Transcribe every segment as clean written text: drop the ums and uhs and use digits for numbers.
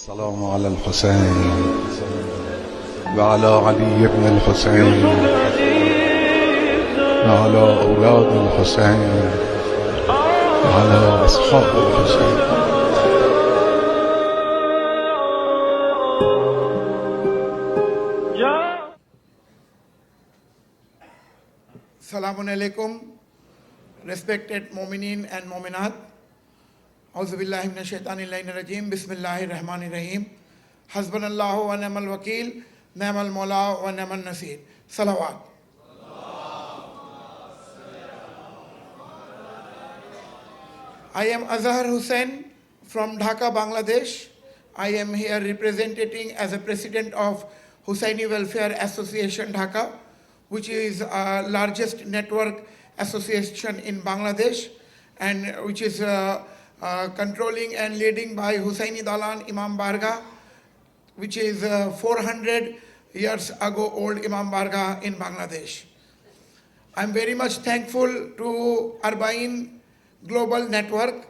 السلام على الحسين وعلى علي بن الحسين وعلى أولاد الحسين وعلى أصحاب الحسين. Assalamu alaikum, respected Mu'mineen and Mu'minat. Auzu billahi minash shaitanir rajim. Bismillahir rahmanir rahim. Hasbunallahu wa ni'mal wakeel, ni'mal mawla wa ni'man nasir. Salawat. I am Azhar Hussain from Dhaka, Bangladesh. I am here representing as a president of Hussaini Welfare Association Dhaka, which is the largest network association in Bangladesh, and which is controlling and leading by Hussaini Dalan Imam Barga, which is 400 years ago old Imam Barga in Bangladesh. I'm very much thankful to Arba'in Global Network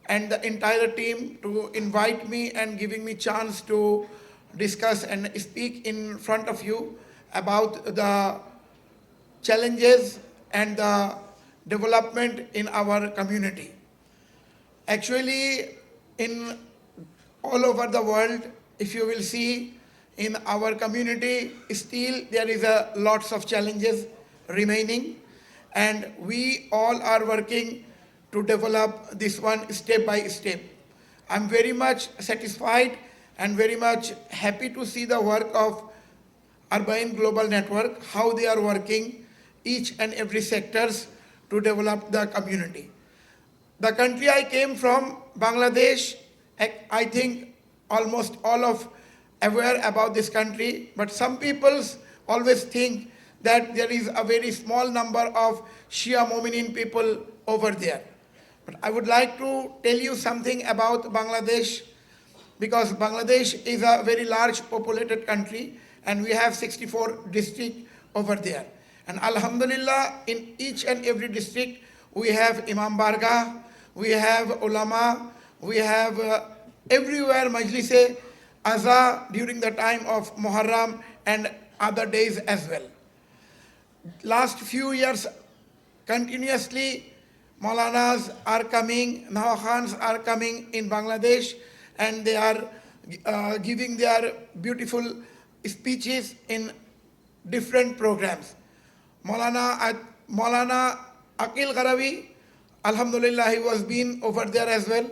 and the entire team to invite me and giving me chance to discuss and speak in front of you about the challenges and the development in our community. Actually, in all over the world, if you will see in our community, still there is lots of challenges remaining, and we all are working to develop this one step by step. I'm very much satisfied and very much happy to see the work of Arba'in Global Network, how they are working each and every sectors to develop the community. The country I came from, Bangladesh, I think almost all of aware about this country, but some people always think that there is a very small number of Shia Mu'mineen people over there. But I would like to tell you something about Bangladesh, because Bangladesh is a very large populated country and we have 64 districts over there. And Alhamdulillah, in each and every district, we have Imam Barga, we have ulama, we have everywhere majlis aza during the time of Muharram and other days as well. Last few years, continuously, Maulanas are coming, Nawakhans are coming in Bangladesh, and they are giving their beautiful speeches in different programs. Maulana Aqil Gharavi, Alhamdulillah, he was been over there as well.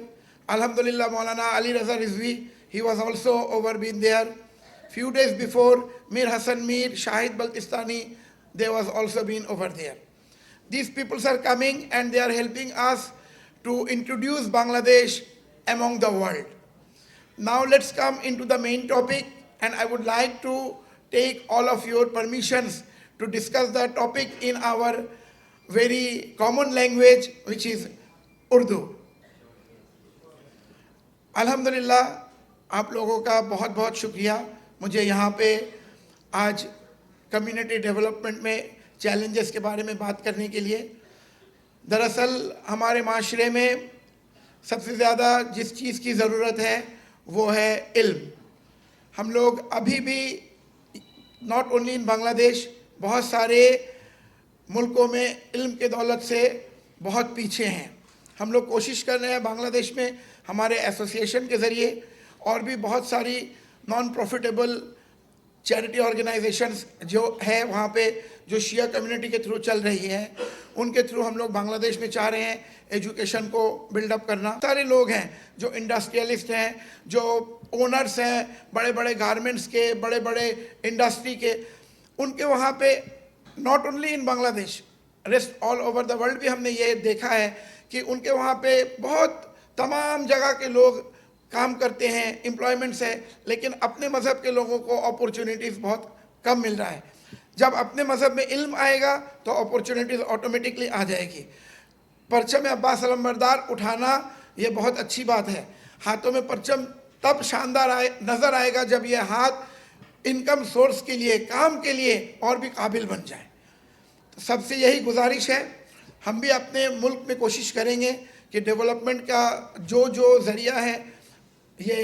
Alhamdulillah, Maulana Ali Raza Rizvi, he was also over been there. Few days before, Mir Hassan Mir, Shahid Baltistani, they was also been over there. These people are coming and they are helping us to introduce Bangladesh among the world. Now let's come into the main topic, and I would like to take all of your permissions to discuss the topic in our very common language, which is Urdu. Alhamdulillah, आप लोगों का बहुत बहुत शुक्रिया मुझे यहाँ पे आज कम्युनिटी डेवलपमेंट में चैलेंजेस के बारे में बात करने के लिए. दरअसल हमारे माशरे में सबसे ज़्यादा जिस चीज़ की ज़रूरत है वो है इल्म. हम लोग अभी भी नॉट ओनली इन बांग्लादेश, बहुत सारे मुल्कों में इल्म के दौलत से बहुत पीछे हैं. हम लोग कोशिश कर रहे हैं बांग्लादेश में हमारे एसोसिएशन के ज़रिए और भी बहुत सारी नॉन प्रॉफिटेबल चैरिटी ऑर्गेनाइजेशंस जो है वहाँ पे जो शिया कम्युनिटी के थ्रू चल रही है, उनके थ्रू हम लोग बांग्लादेश में चाह रहे हैं एजुकेशन को बिल्डअप करना. सारे लोग हैं जो इंडस्ट्रियलिस्ट हैं, जो ओनर्स हैं बड़े बड़े गारमेंट्स के, बड़े बड़े इंडस्ट्री के, उनके वहाँ पे not only in Bangladesh, rest all over the world भी हमने ये देखा है कि उनके वहाँ पे बहुत तमाम जगह के लोग काम करते हैं, एम्प्लॉयमेंट्स है, लेकिन अपने मज़हब के लोगों को अपॉर्चुनिटीज़ बहुत कम मिल रहा है. जब अपने मज़हब में इल्म आएगा तो अपॉर्चुनिटीज़ ऑटोमेटिकली आ जाएगी. परचम अब्बास अलमबरदार उठाना ये बहुत अच्छी बात है. हाथों में परचम तब शानदार नज़र आएगा जब ये हाथ इनकम सोर्स के लिए, काम के लिए और भी काबिल बन जाए. तो सबसे यही गुजारिश है, हम भी अपने मुल्क में कोशिश करेंगे कि डेवलपमेंट का जो ज़रिया है ये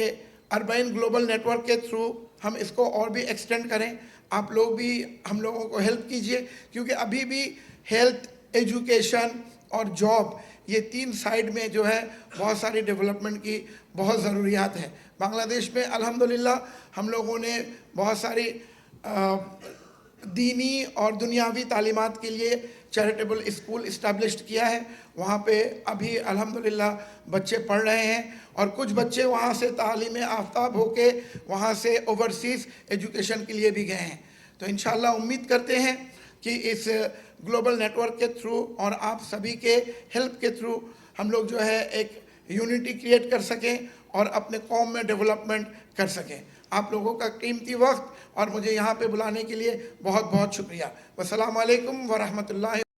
اربعین گلوبل نیٹ ورک کے تھرو ہم اس کو اور بھی ایکسٹینڈ کریں. آپ لوگ بھی ہم لوگوں کو ہیلپ کیجئے, کیونکہ ابھی بھی ہیلتھ, ایجوکیشن اور جاب, یہ 3 سائیڈ میں جو ہے بہت ساری ڈیولپمنٹ کی بہت ضروریات ہے. بنگلہ دیش میں الحمدللہ ہم لوگوں نے بہت ساری دینی اور دنیاوی تعلیمات کے لیے چیریٹیبل اسکول اسٹیبلشڈ کیا ہے. وہاں پہ ابھی الحمدللہ بچے پڑھ رہے ہیں, اور کچھ بچے وہاں سے تعلیم آفتاب ہو کے وہاں سے اوورسیز ایجوکیشن کے لیے بھی گئے ہیں. تو انشاءاللہ امید کرتے ہیں کہ اس گلوبل نیٹ ورک کے تھرو اور آپ سبھی کے ہیلپ کے تھرو ہم لوگ جو ہے ایک یونٹی کریٹ کر سکیں اور اپنے قوم میں ڈیولپمنٹ کر سکیں. آپ لوگوں کا قیمتی وقت اور مجھے یہاں پہ بلانے کے لیے بہت بہت شکریہ. والسلام علیکم ورحمۃ اللہ.